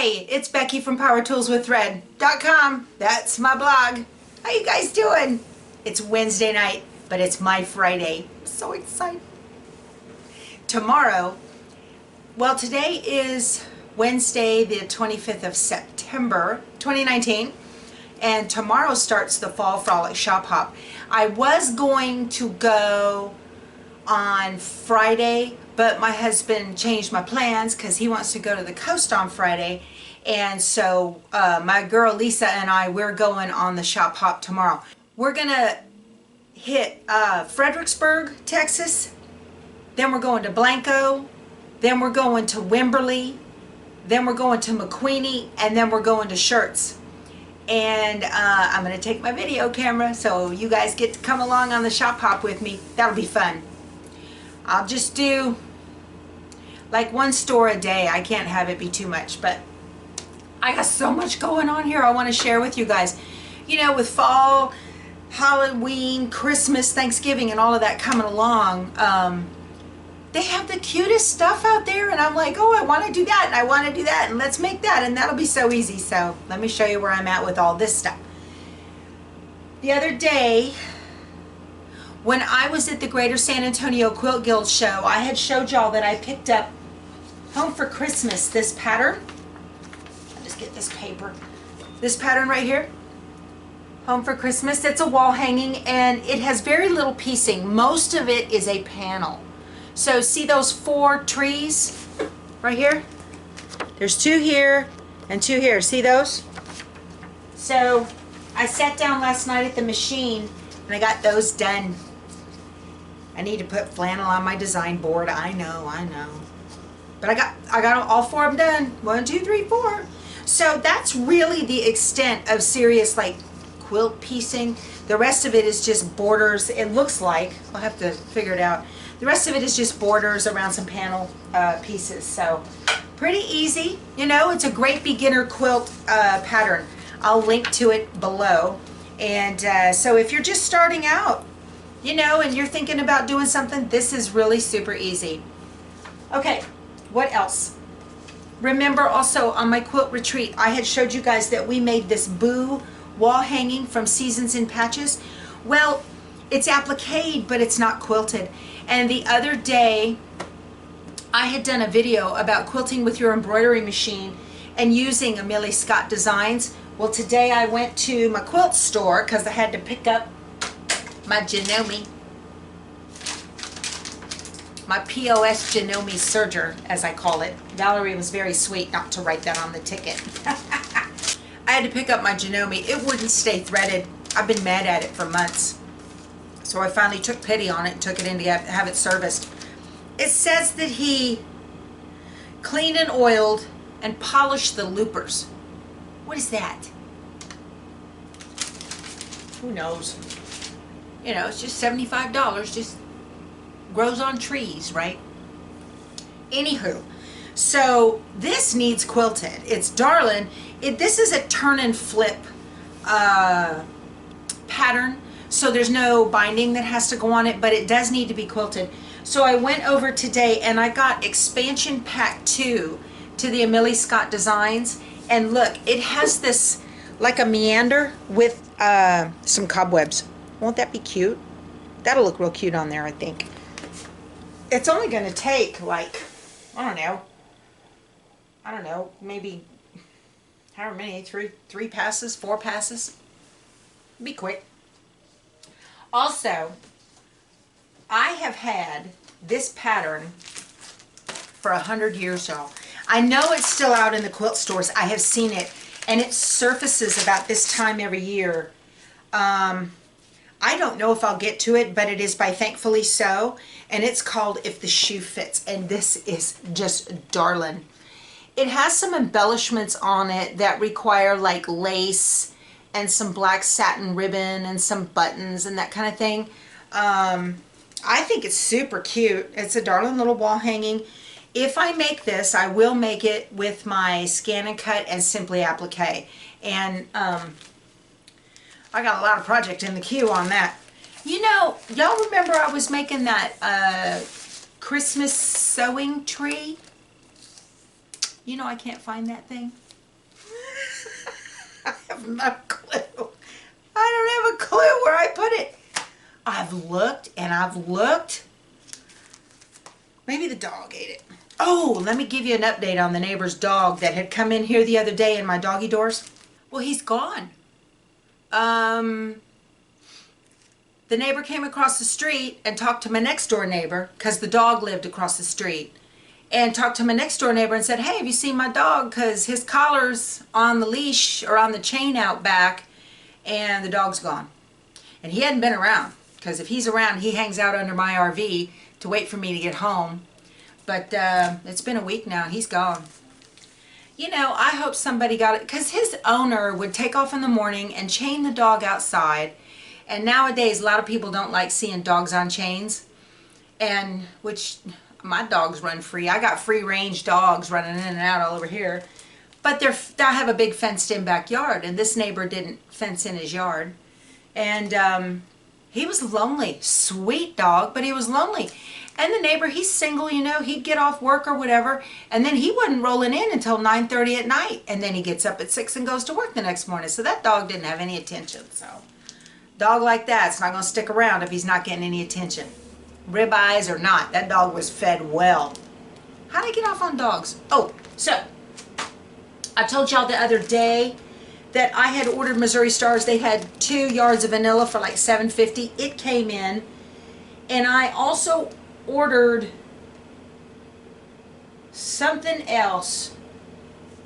Hi, it's Becky from PowerToolsWithThread.com. That's my blog. How you guys doing? It's Wednesday night, but it's my Friday. I'm so excited. Tomorrow, well, today is Wednesday, the 25th of September, 2019, and tomorrow starts the Fall Frolic Shop Hop. I was going to go on Friday, but my husband changed my plans because he wants to go to the coast on Friday, and so my girl Lisa and I, we're going on the shop hop tomorrow. We're gonna hit Fredericksburg, Texas, then we're going to Blanco, then we're going to Wimberley, then we're going to McQueenie, and then we're going to Shirts. And I'm gonna take my video camera so you guys get to come along on the shop hop with me. That'll be fun. I'll just do like one store a day. I can't have it be too much, but I got so much going on here I want to share with you guys. You know, with fall, Halloween, Christmas, Thanksgiving, and all of that coming along, they have the cutest stuff out there, and I'm like, oh, I want to do that, and I want to do that, and let's make that, and that'll be so easy. So let me show you where I'm at with all this stuff. The other day, when I was at the Greater San Antonio Quilt Guild show, I had showed y'all that I picked up Home for Christmas, this pattern. I'll just get this paper. This pattern right here, Home for Christmas. It's a wall hanging, and it has very little piecing. Most of it is a panel. So see those 4 trees right here? There's 2 here and 2 here. See those? So I sat down last night at the machine and I got those done. I need to put flannel on my design board. I know. But I got all 4 of them done. 1, 2, 3, 4. So that's really the extent of serious like quilt piecing. The rest of it is just borders. It looks like, I'll have to figure it out. The rest of it is just borders around some panel pieces. So pretty easy. You know, it's a great beginner quilt pattern. I'll link to it below. And so if you're just starting out, you know, and you're thinking about doing something, this is really super easy. Okay, what else? Remember also on my quilt retreat, I had showed you guys that we made this Boo wall hanging from Seasons in Patches. Well, it's appliqued, but it's not quilted. And the other day, I had done a video about quilting with your embroidery machine and using Amelia Scott designs. Well, today I went to my quilt store because I had to pick up my Janome, my POS Janome serger, as I call it. Valerie was very sweet not to write that on the ticket. I had to pick up my Janome. It wouldn't stay threaded. I've been mad at it for months. So I finally took pity on it and took it in to have it serviced. It says that he cleaned and oiled and polished the loopers. What is that? Who knows? You know, it's just $75, just grows on trees, right? Anywho, so this needs quilted. It's darling. This is a turn and flip pattern, so there's no binding that has to go on it, but it does need to be quilted. So I went over today and I got expansion pack 2 to the Amelia Scott Designs, and look, it has this like a meander with some cobwebs. Won't that be cute? That'll look real cute on there, I think. It's only going to take like, I don't know, maybe however many, 3 passes, 4 passes. Be quick. Also, I have had this pattern for 100 years, y'all. I know it's still out in the quilt stores. I have seen it, and it surfaces about this time every year. I don't know if I'll get to it, but it is by Thankfully So, and it's called If the Shoe Fits, and this is just darling. It has some embellishments on it that require like lace and some black satin ribbon and some buttons and that kind of thing. I think it's super cute. It's a darling little wall hanging. If I make this, I will make it with my Scan and Cut and Simply Applique. And I got a lot of project in the queue on that. You know, y'all remember I was making that Christmas sewing tree? You know, I can't find that thing. have no clue. I don't have a clue where I put it. I've looked and I've looked. Maybe the dog ate it. Oh, let me give you an update on the neighbor's dog that had come in here the other day in my doggy doors. Well, he's gone. The neighbor came across the street and talked to my next door neighbor, because the dog lived across the street, and talked to my next door neighbor and said, hey, have you seen my dog? Because his collar's on the leash or on the chain out back, and the dog's gone. And he hadn't been around, because if he's around, he hangs out under my RV to wait for me to get home. But it's been a week now. He's gone. You know, I hope somebody got it, because his owner would take off in the morning and chain the dog outside. And nowadays, a lot of people don't like seeing dogs on chains. And, which, my dogs run free. I got free range dogs running in and out all over here. But I have a big fenced in backyard, and this neighbor didn't fence in his yard. And he was lonely. Sweet dog, but he was lonely. And the neighbor, he's single, you know, he'd get off work or whatever, and then he wasn't rolling in until 9:30 at night. And then he gets up at 6 and goes to work the next morning. So that dog didn't have any attention. So, dog like that's not going to stick around if he's not getting any attention. Ribeyes or not, that dog was fed well. How did I get off on dogs? Oh, so, I told y'all the other day that I had ordered Missouri Stars. They had 2 yards of vanilla for like $7.50. It came in. And I also ordered something else.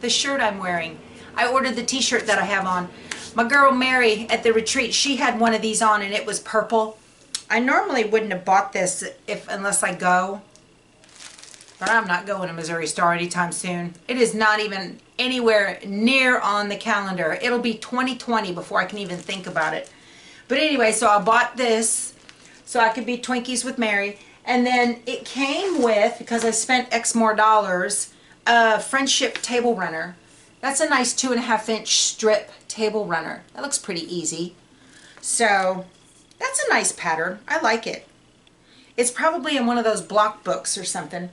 The shirt I'm wearing. I ordered the t-shirt that I have on. My girl Mary at the retreat, she had one of these on and it was purple. I normally wouldn't have bought this unless I go. But I'm not going to Missouri Star anytime soon. It is not even anywhere near on the calendar. It'll be 2020 before I can even think about it. But anyway, so I bought this so I could be Twinkies with Mary. And then it came with, because I spent X more dollars, a Friendship table runner. That's a nice 2.5-inch strip table runner. That looks pretty easy. So that's a nice pattern. I like it. It's probably in one of those block books or something.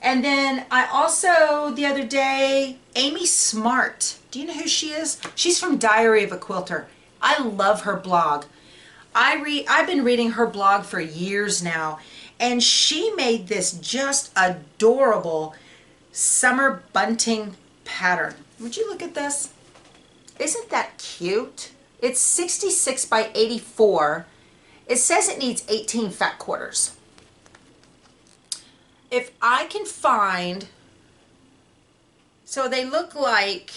And then I also, the other day, Amy Smart. Do you know who she is? She's from Diary of a Quilter. I love her blog. I've been reading her blog for years now, and she made this just adorable summer bunting pattern. Would you look at this? Isn't that cute? It's 66 by 84. It says it needs 18 fat quarters. If I can find, so they look like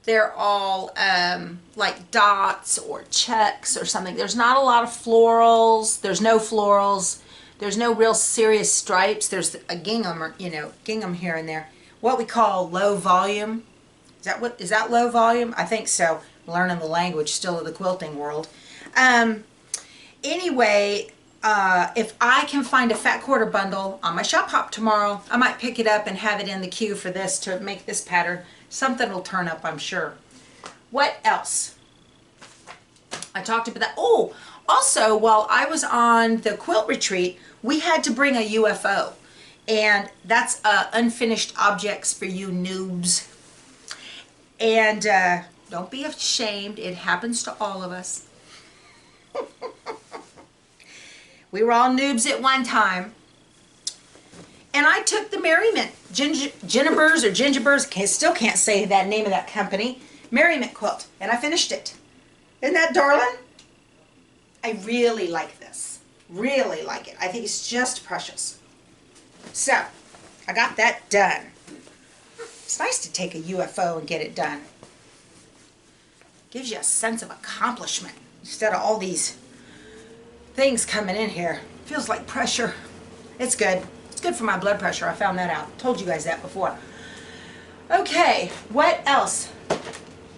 they're all like dots or checks or something. There's not a lot of florals. There's no florals. There's no real serious stripes. There's a gingham, or, you know, gingham here and there. What we call low volume. Is that low volume? I think so. Learning the language still of the quilting world. Anyway, if I can find a fat quarter bundle on my shop hop tomorrow, I might pick it up and have it in the queue for this to make this pattern. Something will turn up, I'm sure. What else? I talked about that. Oh, also, while I was on the quilt retreat, we had to bring a UFO. And that's unfinished objects for you noobs. And don't be ashamed. It happens to all of us. We were all noobs at one time. And I took the Merriment, Gingerbers or Gingerbers, still can't say that name of that company, Merriment quilt, and I finished it. Isn't that darling? I really like this. Really like it. I think it's just precious. So, I got that done. It's nice to take a UFO and get it done. Gives you a sense of accomplishment instead of all these things coming in here. Feels like pressure. It's good. It's good for my blood pressure. I found that out. Told you guys that before. Okay, what else?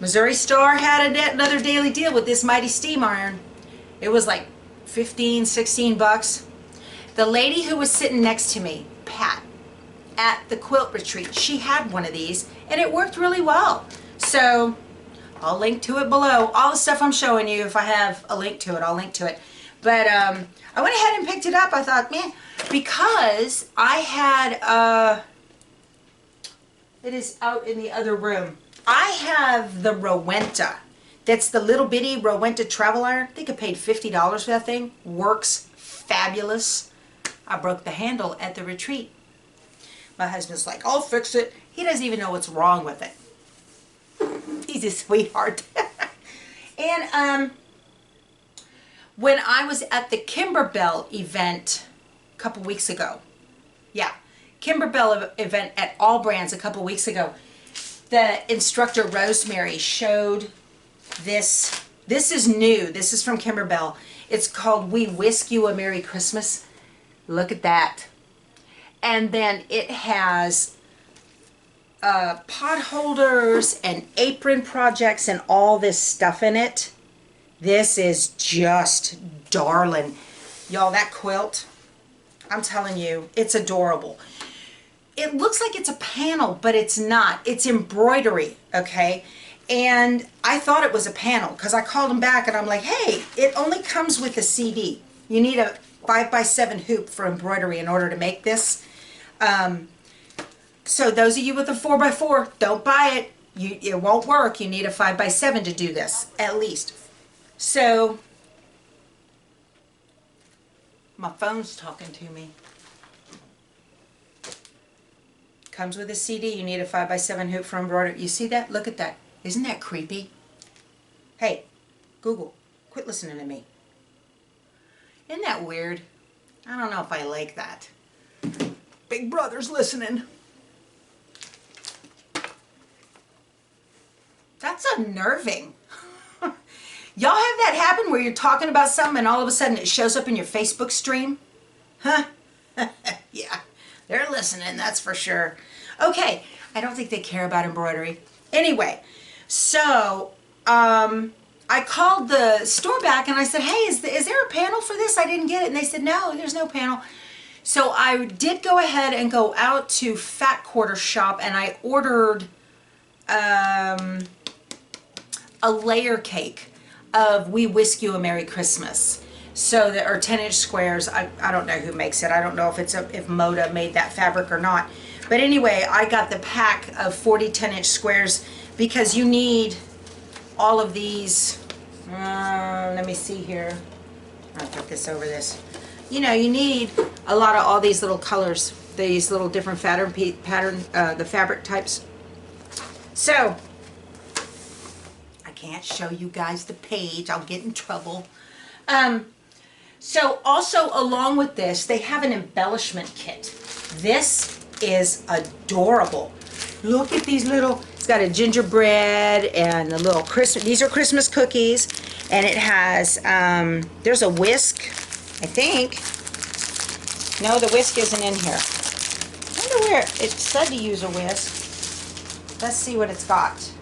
Missouri Star had another daily deal with this mighty steam iron. It was like 15, 16 bucks. The lady who was sitting next to me, Pat, at the quilt retreat, she had one of these and it worked really well. So I'll link to it below. All the stuff I'm showing you, if I have a link to it, I'll link to it. But I went ahead and picked it up. I thought, man, because I had, it is out in the other room. I have the Rowenta. That's the little bitty Rowenta travel iron. I think I paid $50 for that thing. Works fabulous. I broke the handle at the retreat. My husband's like, I'll fix it. He doesn't even know what's wrong with it. He's a sweetheart. And when I was at the Kimberbell event a couple weeks ago, yeah, Kimberbell event at All Brands a couple weeks ago, the instructor Rosemary showed this. This is new. This is from Kimberbell. It's called We Whisk You a Merry Christmas. Look at that. And then it has pot holders and apron projects and all this stuff in it. This is just darling. Y'all, that quilt, I'm telling you, it's adorable. It looks like it's a panel, but it's not. It's embroidery, okay? And I thought it was a panel because I called them back and I'm like, hey, it only comes with a CD. You need a 5x7 hoop for embroidery in order to make this. So those of you with a 4x4, don't buy it. It won't work. You need a 5x7 to do this, at least. So, my phone's talking to me. Comes with a CD. You need a 5x7 hoop for embroidery. You see that? Look at that. Isn't that creepy? Hey, Google, quit listening to me. Isn't that weird? I don't know if I like that. Big Brother's listening. That's unnerving. Y'all have that happen where you're talking about something and all of a sudden it shows up in your Facebook stream? Huh? Yeah, they're listening, that's for sure. Okay, I don't think they care about embroidery. Anyway, so I called the store back and I said, hey, is there a panel for this? I didn't get it. And they said, no, there's no panel. So I did go ahead and go out to Fat Quarter Shop and I ordered a layer cake of We Whisk You a Merry Christmas. So that, or 10-inch squares. I don't know who makes it. I don't know if if Moda made that fabric or not. But anyway, I got the pack of 40 10-inch squares because you need all of these. Let me see here. I'll put this over this. You know, you need a lot of all these little colors, these little different pattern, the fabric types. So, I can't show you guys the page. I'll get in trouble. So also along with this, they have an embellishment kit. This is adorable. Look at these little, it's got a gingerbread and the little Christmas, these are Christmas cookies. And it has, there's a whisk, I think. No, the whisk isn't in here. I wonder where it said to use a whisk. Let's see what it's got.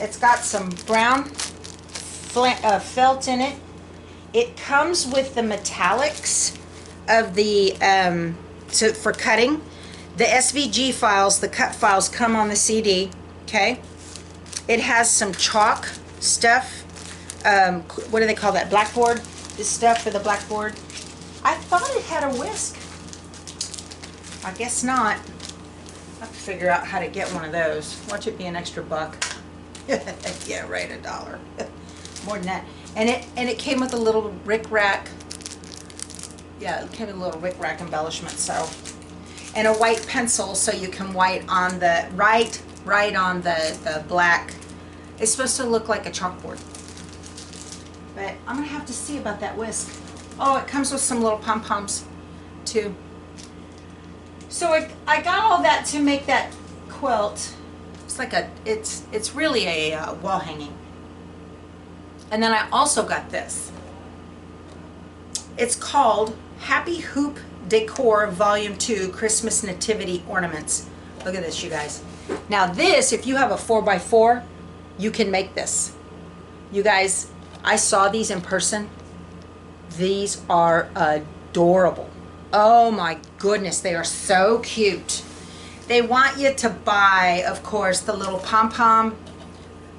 It's got some brown felt in it. It comes with the metallics of the, for cutting. The SVG files, the cut files come on the CD, okay? It has some chalk stuff. What do they call that? Blackboard? This stuff for the blackboard. I thought it had a whisk. I guess not. I have to figure out how to get one of those. Watch it be an extra buck. Yeah, right, $1. More than that. And it came with a little rick-rack. Yeah, it came with a little rick-rack embellishment, so. And a white pencil so you can write on the, right on the black. It's supposed to look like a chalkboard. But I'm going to have to see about that whisk. Oh, it comes with some little pom-poms, too. So I got all that to make that quilt. It's like it's really a wall hanging. And then I also got this. It's called Happy Hoop Decor Volume 2 Christmas Nativity Ornaments. Look at this, you guys. Now this, if you have a 4x4, you can make this. You guys, I saw these in person. These are adorable. Oh my goodness, they are so cute. They want you to buy, of course, the little pom-pom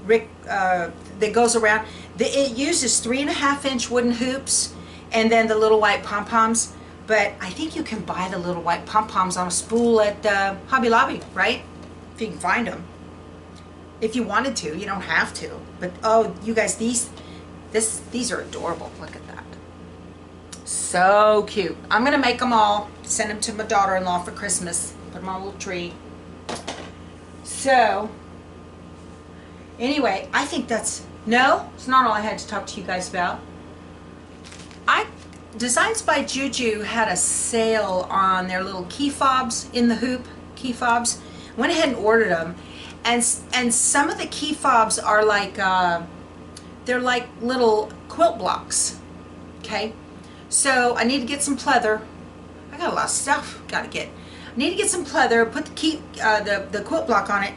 that goes around. It uses 3.5-inch wooden hoops and then the little white pom-poms. But I think you can buy the little white pom-poms on a spool at Hobby Lobby, right? If you can find them. If you wanted to, you don't have to. But oh, you guys, these are adorable. Look at that. So cute. I'm gonna make them all, send them to my daughter-in-law for Christmas. Put them on a little tree. So, anyway, I think that's, no, it's not all I had to talk to you guys about. Designs by Juju had a sale on their little key fobs, in the hoop key fobs. Went ahead and ordered them. And some of the key fobs are like, they're like little quilt blocks, okay? So I need to get some pleather. I got a lot of stuff got to get. I need to get some pleather, put the quilt block on it,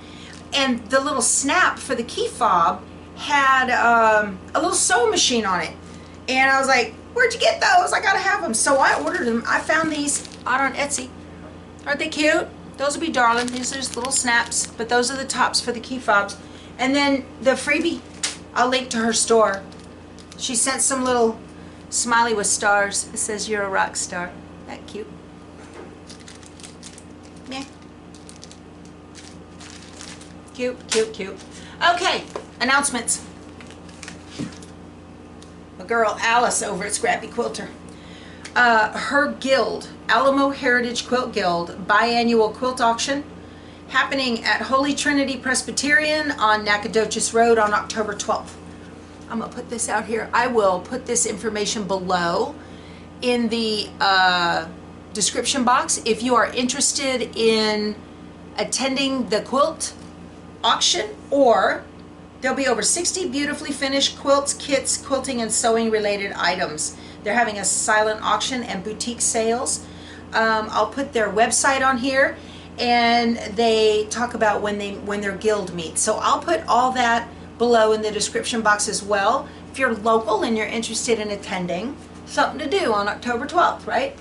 and the little snap for the key fob had a little sewing machine on it. And I was like, where'd you get those? I gotta have them. So I ordered them. I found these out on Etsy. Aren't they cute? Those would be darling. These are just little snaps, but those are the tops for the key fobs. And then the freebie, I'll link to her store. She sent some little smiley with stars. It says, "You're a rock star." That cute. Yeah. Cute, cute, cute. Okay, announcements. My girl Alice over at Scrappy Quilter. Her guild, Alamo Heritage Quilt Guild, biannual quilt auction, happening at Holy Trinity Presbyterian on Nachodoches Road on October 12th. I'm going to put this out here. I will put this information below in the description box. If you are interested in attending the quilt auction, or there'll be over 60 beautifully finished quilts, kits, quilting, and sewing related items. They're having a silent auction and boutique sales. I'll put their website on here, and they talk about when their guild meets. So I'll put all that below in the description box as well. If you're local and you're interested in attending, something to do on October 12th, right?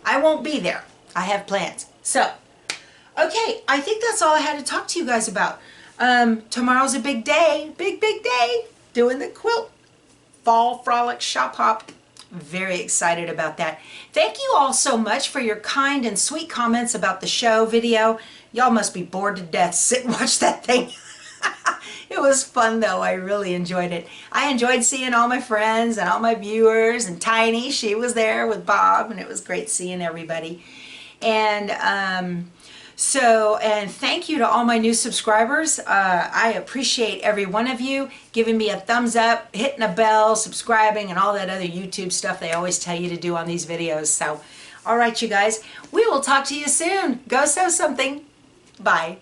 I won't be there. I have plans. So, okay, I think that's all I had to talk to you guys about. Tomorrow's a big day, big day, doing the quilt fall frolic shop hop. Very excited about that. Thank you all so much for your kind and sweet comments about the show video. Y'all must be bored to death. Sit and watch that thing. It was fun though. I really enjoyed it. I enjoyed seeing all my friends and all my viewers, and Tiny, she was there with Bob, and it was great seeing everybody. And and thank you to all my new subscribers. I appreciate every one of you giving me a thumbs up, hitting a bell, subscribing, and all that other YouTube stuff they always tell you to do on these videos. So, all right, you guys, we will talk to you soon. Go sew something. Bye.